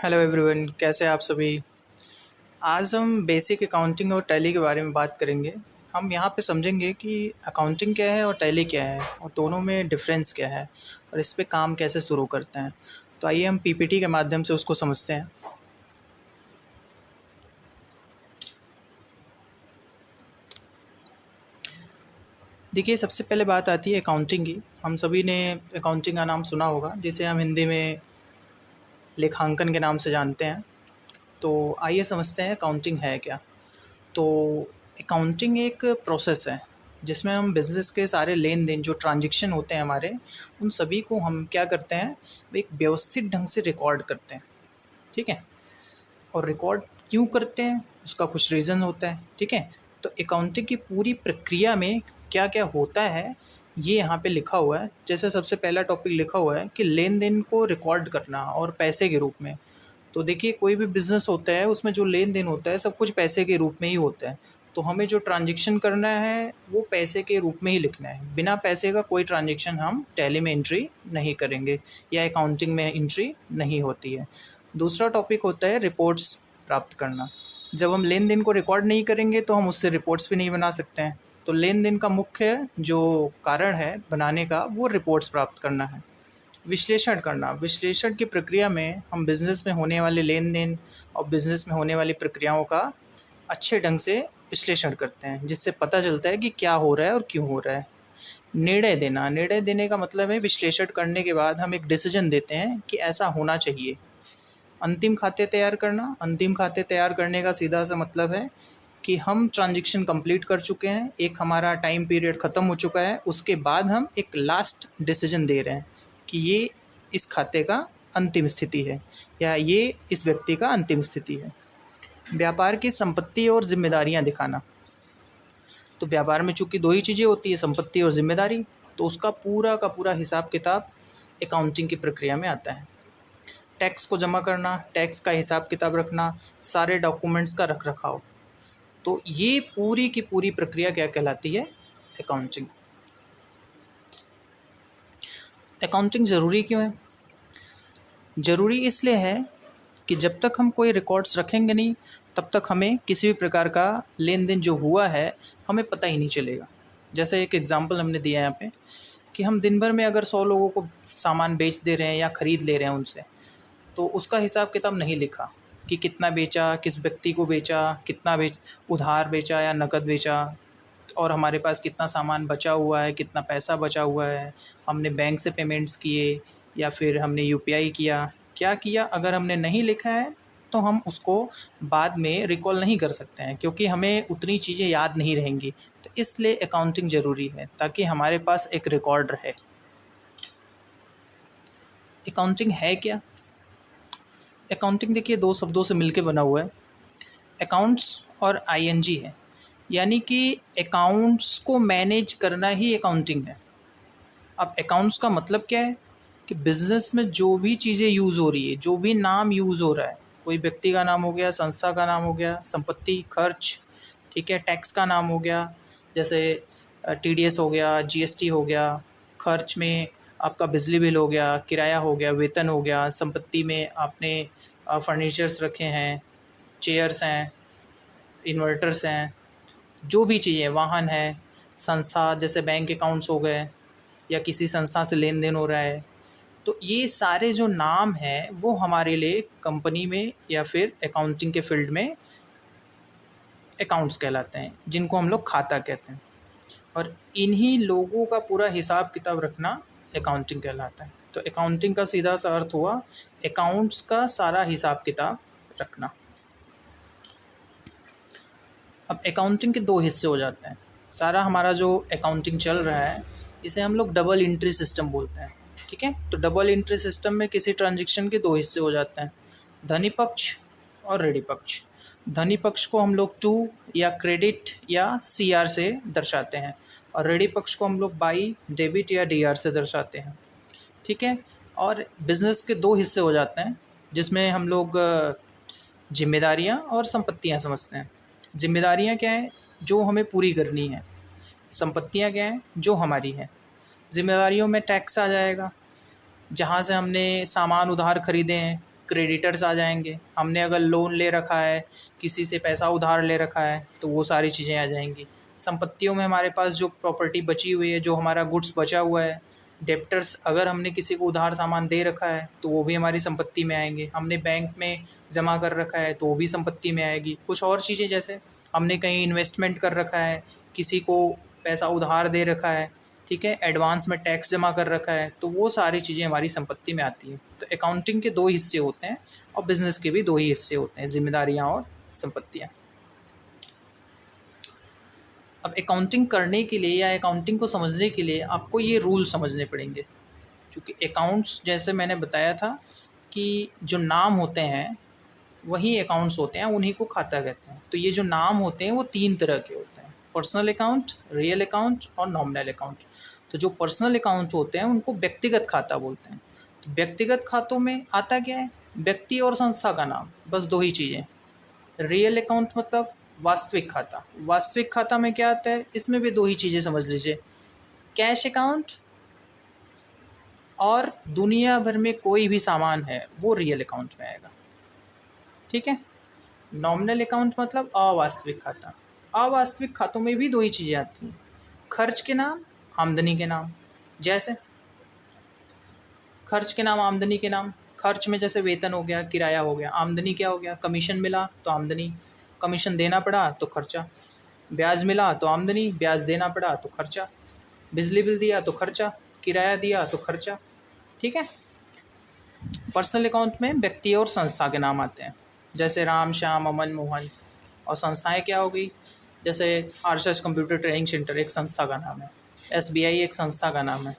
Hello everyone, कैसे हैं आप सभी। आज हम बेसिक अकाउंटिंग और टैली के बारे में बात करेंगे। हम यहाँ पे समझेंगे कि अकाउंटिंग क्या है और टैली क्या है और दोनों में डिफरेंस क्या है और इस पे काम कैसे शुरू करते हैं। तो आइए हम पीपीटी के माध्यम से उसको समझते हैं। देखिए, सबसे पहले बात आती है अकाउंटिंग की। हम सभी ने अकाउंटिंग का नाम सुना होगा, जिसे हम हिंदी में लेखांकन के नाम से जानते हैं। तो आइए समझते हैं अकाउंटिंग है क्या। तो अकाउंटिंग एक प्रोसेस है जिसमें हम बिज़नेस के सारे लेन देन जो ट्रांजैक्शन होते हैं हमारे, उन सभी को हम क्या करते हैं, वो एक व्यवस्थित ढंग से रिकॉर्ड करते हैं। ठीक है। और रिकॉर्ड क्यों करते हैं, उसका कुछ रीज़न होता है। ठीक है। तो अकाउंटिंग की पूरी प्रक्रिया में क्या क्या होता है, ये यहाँ पे लिखा हुआ है। जैसे सबसे पहला टॉपिक लिखा हुआ है कि लेन देन को रिकॉर्ड करना और पैसे के रूप में। तो देखिए, कोई भी बिज़नेस होता है उसमें जो लेन देन होता है सब कुछ पैसे के रूप में ही होता है। तो हमें जो ट्रांजैक्शन करना है वो पैसे के रूप में ही लिखना है। बिना पैसे का कोई ट्रांजैक्शन हम टैली में एंट्री नहीं करेंगे या अकाउंटिंग में एंट्री नहीं होती है। दूसरा टॉपिक होता है रिपोर्ट्स प्राप्त करना। जब हम लेन देन को रिकॉर्ड नहीं करेंगे तो हम उससे रिपोर्ट्स भी नहीं बना सकते हैं। तो लेन देन का मुख्य जो कारण है बनाने का, वो रिपोर्ट्स प्राप्त करना है। विश्लेषण करना, विश्लेषण की प्रक्रिया में हम बिज़नेस में होने वाले लेन देन और बिज़नेस में होने वाली प्रक्रियाओं का अच्छे ढंग से विश्लेषण करते हैं, जिससे पता चलता है कि क्या हो रहा है और क्यों हो रहा है। निर्णय देना, निर्णय देने का मतलब है विश्लेषण करने के बाद हम एक डिसीजन देते हैं कि ऐसा होना चाहिए। अंतिम खाते तैयार करना, अंतिम खाते तैयार करने का सीधा सा मतलब है कि हम ट्रांजैक्शन कंप्लीट कर चुके हैं, एक हमारा टाइम पीरियड ख़त्म हो चुका है, उसके बाद हम एक लास्ट डिसीजन दे रहे हैं कि ये इस खाते का अंतिम स्थिति है या ये इस व्यक्ति का अंतिम स्थिति है। व्यापार की संपत्ति और जिम्मेदारियां दिखाना। तो व्यापार में चूंकि दो ही चीज़ें होती है, संपत्ति और जिम्मेदारी, तो उसका पूरा का पूरा हिसाब किताब अकाउंटिंग की प्रक्रिया में आता है। टैक्स को जमा करना, टैक्स का हिसाब किताब रखना, सारे डॉक्यूमेंट्स का रख रखाव। तो ये पूरी की पूरी प्रक्रिया क्या कहलाती है, अकाउंटिंग। अकाउंटिंग ज़रूरी क्यों है? ज़रूरी इसलिए है कि जब तक हम कोई रिकॉर्ड्स रखेंगे नहीं, तब तक हमें किसी भी प्रकार का लेन देन जो हुआ है हमें पता ही नहीं चलेगा। जैसे एक एग्जांपल हमने दिया है यहाँ पे कि हम दिन भर में अगर 100 लोगों को सामान बेच दे रहे हैं या ख़रीद ले रहे हैं उनसे, तो उसका हिसाब किताब नहीं लिखा कि कितना बेचा, किस व्यक्ति को बेचा, कितना उधार बेचा या नकद बेचा, और हमारे पास कितना सामान बचा हुआ है, कितना पैसा बचा हुआ है, हमने बैंक से पेमेंट्स किए या फिर हमने यूपीआई किया, क्या किया, अगर हमने नहीं लिखा है तो हम उसको बाद में रिकॉल नहीं कर सकते हैं, क्योंकि हमें उतनी चीज़ें याद नहीं रहेंगी। तो इसलिए अकाउंटिंग ज़रूरी है ताकि हमारे पास एक रिकॉर्ड रहे। अकाउंटिंग है क्या? अकाउंटिंग देखिए दो शब्दों से मिलकर बना हुआ है, अकाउंट्स और आईएनजी है। यानी कि अकाउंट्स को मैनेज करना ही अकाउंटिंग है। अब अकाउंट्स का मतलब क्या है कि बिज़नेस में जो भी चीज़ें यूज़ हो रही है, जो भी नाम यूज़ हो रहा है, कोई व्यक्ति का नाम हो गया, संस्था का नाम हो गया, संपत्ति, खर्च, ठीक है, टैक्स का नाम हो गया, जैसे टीडीएस हो गया, जीएसटी हो गया, खर्च में आपका बिजली बिल हो गया, किराया हो गया, वेतन हो गया, संपत्ति में आपने फर्नीचर्स रखे हैं, चेयर्स हैं, इन्वर्टर्स हैं, जो भी चीज़ें, वाहन है, संस्था जैसे बैंक अकाउंट्स हो गए या किसी संस्था से लेन देन हो रहा है, तो ये सारे जो नाम हैं वो हमारे लिए कंपनी में या फिर अकाउंटिंग के फील्ड में अकाउंट्स कहलाते हैं, जिनको हम लोग खाता कहते हैं। और इन्हीं लोगों का पूरा हिसाब किताब रखना अकाउंटिंग कहलाता है। तो अकाउंटिंग का सीधा सा अर्थ हुआ अकाउंट्स का सारा हिसाब किताब रखना। अब अकाउंटिंग के दो हिस्से हो जाते हैं। सारा हमारा जो अकाउंटिंग चल रहा है इसे हम लोग डबल एंट्री सिस्टम बोलते हैं। ठीक है। तो डबल एंट्री सिस्टम में किसी ट्रांजैक्शन के दो हिस्से हो जाते हैं, धनी पक्ष और ऋणी पक्ष। धनी पक्ष को हम लोग टू या क्रेडिट या सीआर से दर्शाते हैं और ऋणी पक्ष को हम लोग बाई, डेबिट या डीआर से दर्शाते हैं। ठीक है। और बिजनेस के दो हिस्से हो जाते हैं जिसमें हम लोग जिम्मेदारियां और संपत्तियां समझते हैं। जिम्मेदारियां क्या है, जो हमें पूरी करनी है। संपत्तियां क्या हैं, जो हमारी हैं। जिम्मेदारियों में टैक्स आ जाएगा, जहाँ से हमने सामान उधार खरीदे हैं क्रेडिटर्स आ जाएंगे, हमने अगर लोन ले रखा है, किसी से पैसा उधार ले रखा है तो वो सारी चीज़ें आ जाएंगी। संपत्तियों में हमारे पास जो प्रॉपर्टी बची हुई है, जो हमारा गुड्स बचा हुआ है, डेप्टर्स अगर हमने किसी को उधार सामान दे रखा है तो वो भी हमारी संपत्ति में आएंगे। हमने बैंक में जमा कर रखा है तो वो भी संपत्ति में आएगी। कुछ और चीज़ें जैसे हमने कहीं इन्वेस्टमेंट कर रखा है, किसी को पैसा उधार दे रखा है, ठीक है, एडवांस में टैक्स जमा कर रखा है, तो वो सारी चीज़ें हमारी संपत्ति में आती हैं। तो अकाउंटिंग के दो हिस्से होते हैं और बिजनेस के भी दो ही हिस्से होते हैं, जिम्मेदारियाँ और संपत्तियाँ। अब अकाउंटिंग करने के लिए या अकाउंटिंग को समझने के लिए आपको ये रूल समझने पड़ेंगे, क्योंकि अकाउंट्स जैसे मैंने बताया था कि जो नाम होते हैं वही अकाउंट्स होते हैं, उन्हीं को खाता कहते हैं। तो ये जो नाम होते हैं वो 3 तरह के होते हैं, पर्सनल अकाउंट, रियल अकाउंट और नॉमिनल अकाउंट। तो जो पर्सनल अकाउंट होते हैं उनको व्यक्तिगत खाता बोलते हैं। तो व्यक्तिगत खातों में आता क्या है, व्यक्ति और संस्था का नाम, बस 2 ही चीज़ें। रियल अकाउंट मतलब वास्तविक खाता। वास्तविक खाता में क्या आता है, इसमें भी 2 ही चीज़ें समझ लीजिए, कैश अकाउंट और दुनिया भर में कोई भी सामान है वो रियल अकाउंट में आएगा, ठीक है। नॉमिनल अकाउंट मतलब अवास्तविक खाता। अवास्तविक खातों में भी 2 ही चीज़ें आती हैं, खर्च के नाम, आमदनी के नाम। जैसे खर्च के नाम, आमदनी के नाम। खर्च में जैसे वेतन हो गया, किराया हो गया। आमदनी क्या हो गया, कमीशन मिला तो आमदनी, कमीशन देना पड़ा तो खर्चा। ब्याज मिला तो आमदनी, ब्याज देना पड़ा तो खर्चा। बिजली बिल दिया तो खर्चा, किराया दिया तो खर्चा, ठीक है। पर्सनल अकाउंट में व्यक्ति और संस्था के नाम आते हैं, जैसे राम, श्याम, अमन, मोहन। और संस्थाएं क्या हो गई, जैसे आरएसएस कंप्यूटर ट्रेनिंग सेंटर एक संस्था का नाम है, एसबीआई एक संस्था का नाम है,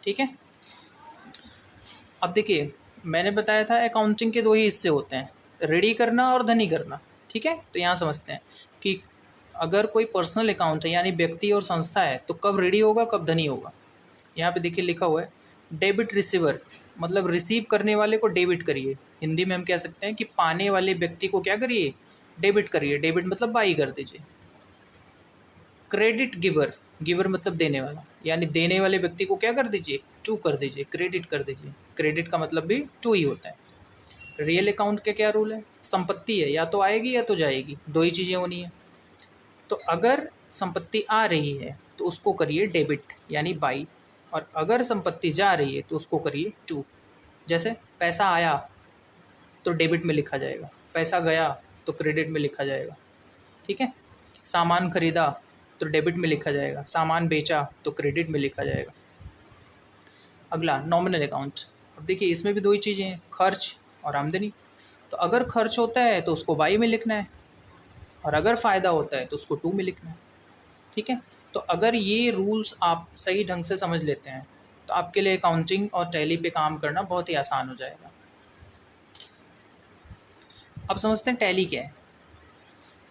ठीक है। अब देखिए, मैंने बताया था अकाउंटिंग के 2 ही हिस्से होते हैं, रेडी करना और धनी करना, ठीक है। तो यहाँ समझते हैं कि अगर कोई पर्सनल अकाउंट है यानी व्यक्ति और संस्था है तो कब रेडी होगा, कब धनी होगा। यहाँ पे देखिए लिखा हुआ है डेबिट रिसीवर, मतलब रिसीव करने वाले को डेबिट करिए। हिंदी में हम कह सकते हैं कि पाने वाले व्यक्ति को क्या करिए, डेबिट करिए। डेबिट मतलब बाई कर दीजिए। क्रेडिट गिवर, गिवर मतलब देने वाला, यानी देने वाले व्यक्ति को क्या कर दीजिए, टू कर दीजिए, क्रेडिट कर दीजिए। क्रेडिट का मतलब भी टू ही होता है। रियल अकाउंट के क्या रूल है, संपत्ति है, या तो आएगी या तो जाएगी, 2 ही चीज़ें होनी है। तो अगर संपत्ति आ रही है तो उसको करिए डेबिट यानी बाई, और अगर संपत्ति जा रही है तो उसको करिए टू। जैसे पैसा आया तो डेबिट में लिखा जाएगा, पैसा गया तो क्रेडिट में लिखा जाएगा, ठीक है। सामान खरीदा तो डेबिट में लिखा जाएगा, सामान बेचा तो क्रेडिट में लिखा जाएगा। अगला नॉमिनल अकाउंट। अब देखिए इसमें भी 2 ही चीज़ें हैं, खर्च और आमदनी। तो अगर खर्च होता है तो उसको बाई में लिखना है, और अगर फ़ायदा होता है तो उसको टू में लिखना है, ठीक है। तो अगर ये रूल्स आप सही ढंग से समझ लेते हैं तो आपके लिए अकाउंटिंग और टैली पे काम करना बहुत ही आसान हो जाएगा। अब समझते हैं टैली क्या है।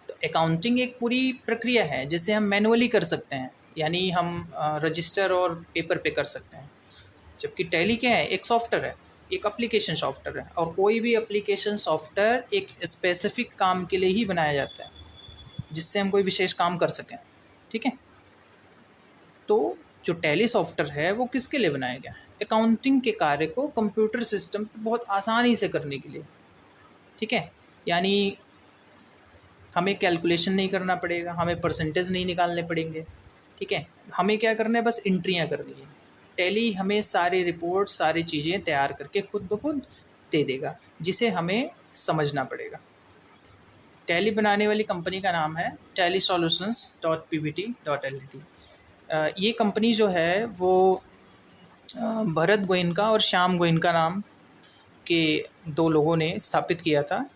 तो अकाउंटिंग एक पूरी प्रक्रिया है जिसे हम मैनुअली कर सकते हैं, यानी हम रजिस्टर और पेपर पे कर सकते हैं। जबकि टैली क्या है, एक सॉफ्टवेयर है, एक एप्लीकेशन सॉफ्टवेयर है, और कोई भी एप्लीकेशन सॉफ्टवेयर एक स्पेसिफिक काम के लिए ही बनाया जाता है, जिससे हम कोई विशेष काम कर सकें, ठीक है। तो जो टैली सॉफ्टवेयर है वो किसके लिए बनाया गया है, अकाउंटिंग के कार्य को कंप्यूटर सिस्टम पर बहुत आसानी से करने के लिए, ठीक है। यानी हमें कैलकुलेशन नहीं करना पड़ेगा, हमें परसेंटेज नहीं निकालने पड़ेंगे, ठीक है। हमें क्या करना है, बस एंट्रियाँ करनी है। टैली हमें सारी रिपोर्ट, सारी चीज़ें तैयार करके खुद ब खुद दे देगा, जिसे हमें समझना पड़ेगा। टैली बनाने वाली कंपनी का नाम है tellysolutions.pvt.ltd। ये कंपनी जो है वो भरत गोयनका और श्याम गोयनका नाम के 2 लोगों ने स्थापित किया था।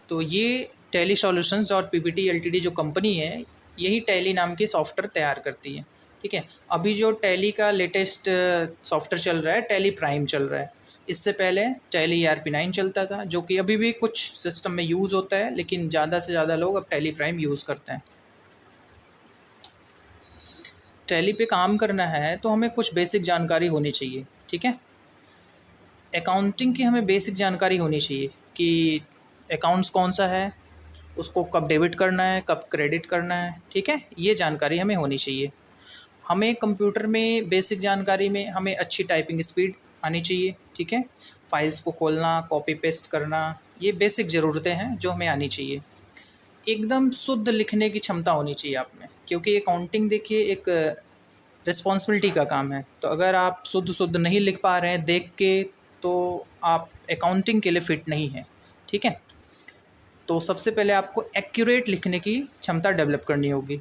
तो ये tellysolutions.pvt.ltd जो कंपनी है, यही टैली नाम की सॉफ्टवेयर तैयार करती है, ठीक है। अभी जो टैली का लेटेस्ट सॉफ्टवेयर चल रहा है, टैली प्राइम चल रहा है। इससे पहले टैली ERP9 चलता था, जो कि अभी भी कुछ सिस्टम में यूज़ होता है, लेकिन ज़्यादा से ज़्यादा लोग अब टैली प्राइम यूज़ करते हैं। टैली पे काम करना है तो हमें कुछ बेसिक जानकारी होनी चाहिए, ठीक है। अकाउंटिंग की हमें बेसिक जानकारी होनी चाहिए कि अकाउंट्स कौन सा है, उसको कब डेबिट करना है, कब क्रेडिट करना है, ठीक है। ये जानकारी हमें होनी चाहिए। हमें कंप्यूटर में बेसिक जानकारी में हमें अच्छी टाइपिंग स्पीड आनी चाहिए, ठीक है। फाइल्स को खोलना, कॉपी पेस्ट करना, ये बेसिक ज़रूरतें हैं जो हमें आनी चाहिए। एकदम शुद्ध लिखने की क्षमता होनी चाहिए आप में, क्योंकि अकाउंटिंग देखिए एक रिस्पॉन्सिबिलिटी का काम है। तो अगर आप शुद्ध नहीं लिख पा रहे हैं देख के, तो आप अकाउंटिंग के लिए फ़िट नहीं हैं, ठीक है। तो सबसे पहले आपको एक्यूरेट लिखने की क्षमता डेवलप करनी होगी।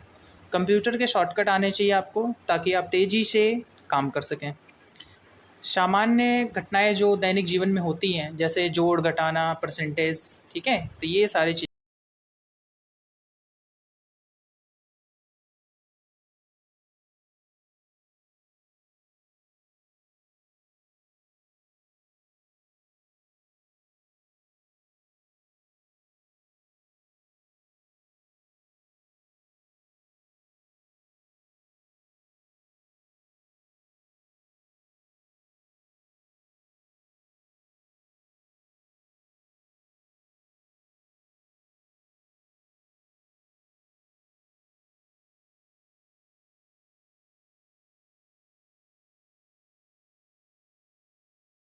कंप्यूटर के शॉर्टकट आने चाहिए आपको, ताकि आप तेज़ी से काम कर सकें। सामान्य घटनाएं जो दैनिक जीवन में होती हैं, जैसे जोड़ घटाना, परसेंटेज, ठीक है, तो ये सारी चीज़